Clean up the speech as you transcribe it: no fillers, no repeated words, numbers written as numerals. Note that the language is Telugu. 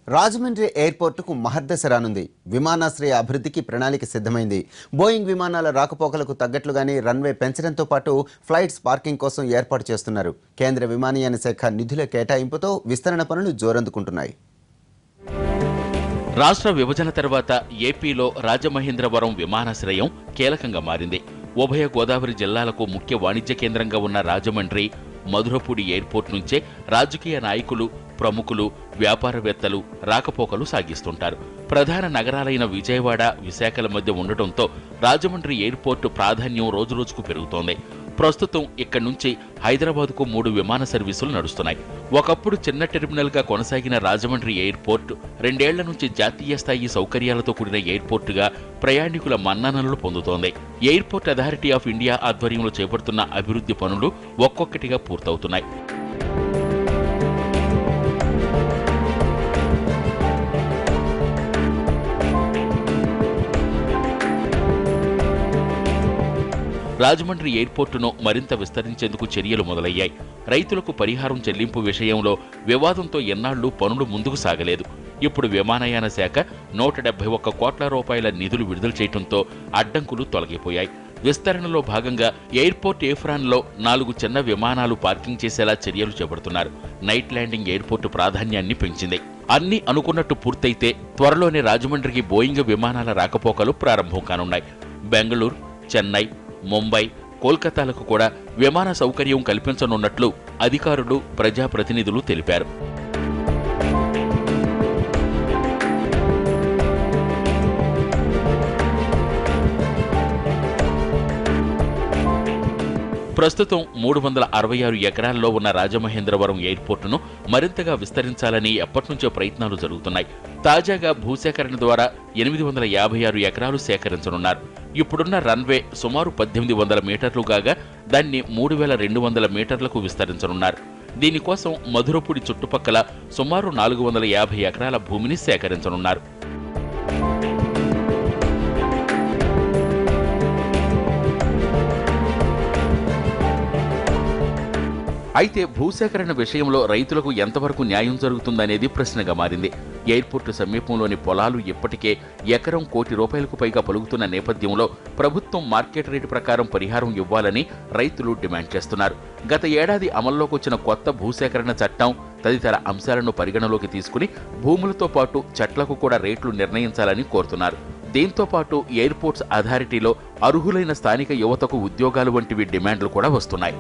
రాజమండ్రి ఎయిర్పోర్టుకు మహర్దశ రానుంది. విమానాశ్రయ అభివృద్ధికి ప్రణాళిక సిద్ధమైంది. బోయింగ్ విమానాల రాకపోకలకు తగ్గట్లుగానే రన్వే పెంచడంతో పాటు ఫ్లైట్స్ పార్కింగ్ కోసం ఏర్పాటు చేస్తున్నారు. కేంద్ర విమానయాన శాఖ నిధుల కేటాయింపుతో విస్తరణ పనులు జోరందుకుంటున్నాయి. రాష్ట్ర విభజన తర్వాత ఏపీలో రాజమహేంద్రవరం విమానాశ్రయం కీలకంగా మారింది. ఉభయ గోదావరి జిల్లాలకు ముఖ్య వాణిజ్య కేంద్రంగా ఉన్న రాజమండ్రి మధురపూడి ఎయిర్పోర్ట్ నుంచే రాజకీయ నాయకులు, ప్రముఖులు, వ్యాపారవేత్తలు రాకపోకలు సాగిస్తుంటారు. ప్రధాన నగరాలైన విజయవాడ, విశాఖల మధ్య ఉండటంతో రాజమండ్రి ఎయిర్పోర్టు ప్రాధాన్యం రోజురోజుకు పెరుగుతోంది. ప్రస్తుతం ఇక్కడి నుంచి హైదరాబాద్కు 3 విమాన సర్వీసులు నడుస్తున్నాయి. ఒకప్పుడు చిన్న టెర్మినల్గా కొనసాగిన రాజమండ్రి ఎయిర్పోర్టు 2 ఏళ్ల నుంచి జాతీయ స్థాయి సౌకర్యాలతో కూడిన ఎయిర్పోర్టుగా ప్రయాణికుల మన్ననలు పొందుతోంది. ఎయిర్పోర్ట్ అథారిటీ ఆఫ్ ఇండియా ఆధ్వర్యంలో చేపడుతున్న అభివృద్ధి పనులు ఒక్కొక్కటిగా పూర్తవుతున్నాయి. రాజమండ్రి ఎయిర్పోర్టును మరింత విస్తరించేందుకు చర్యలు మొదలయ్యాయి. రైతులకు పరిహారం చెల్లింపు విషయంలో వివాదంతో ఎన్నాళ్లు పనులు ముందుకు సాగలేదు. ఇప్పుడు విమానయాన శాఖ 171 కోట్ల రూపాయల నిధులు విడుదల చేయడంతో అడ్డంకులు తొలగిపోయాయి. విస్తరణలో భాగంగా ఎయిర్పోర్ట్ ఏఫ్రాన్లో 4 చిన్న విమానాలు పార్కింగ్ చేసేలా చర్యలు చేపడుతున్నారు. నైట్ ల్యాండింగ్ ఎయిర్పోర్టు ప్రాధాన్యాన్ని పెంచింది. అన్ని అనుకున్నట్టు పూర్తయితే త్వరలోనే రాజమండ్రికి బోయింగ్ విమానాల రాకపోకలు ప్రారంభం కానున్నాయి. బెంగళూరు, చెన్నై, ముంబై, కోల్కతాలకు కూడా విమాన సౌకర్యం కల్పించనున్నట్లు అధికారులు, ప్రజాప్రతినిధులు తెలిపారు. ప్రస్తుతం 366 ఎకరాల్లో ఉన్న రాజమహేంద్రవరం ఎయిర్పోర్టును మరింతగా విస్తరించాలని ఎప్పటినుంచో ప్రయత్నాలు జరుగుతున్నాయి. తాజాగా భూసేకరణ ద్వారా 856 ఎకరాలు సేకరించనున్నారు. ఇప్పుడున్న రన్వే సుమారు 1800 మీటర్లు కాగా దాన్ని 3200 మీటర్లకు విస్తరించనున్నారు. దీనికోసం మధురపూడి చుట్టుపక్కల సుమారు 450 ఎకరాల భూమిని సేకరించనున్నారు. అయితే భూసేకరణ విషయంలో రైతులకు ఎంతవరకు న్యాయం జరుగుతుందనేది ప్రశ్నగా మారింది. ఎయిర్పోర్టు సమీపంలోని పొలాలు ఇప్పటికే ఎకరం ₹1 కోటి పైగా పలుకుతున్న నేపథ్యంలో ప్రభుత్వం మార్కెట్ రేటు ప్రకారం పరిహారం ఇవ్వాలని రైతులు డిమాండ్ చేస్తున్నారు. గత ఏడాది అమల్లోకి వచ్చిన కొత్త భూసేకరణ చట్టం తదితర అంశాలను పరిగణలోకి తీసుకుని భూములతో పాటు చెట్లకు కూడా రేట్లు నిర్ణయించాలని కోరుతున్నారు. దీంతో పాటు ఎయిర్పోర్ట్స్ అథారిటీలో అర్హులైన స్థానిక యువతకు ఉద్యోగాలు వంటివి డిమాండ్లు కూడా వస్తున్నాయి.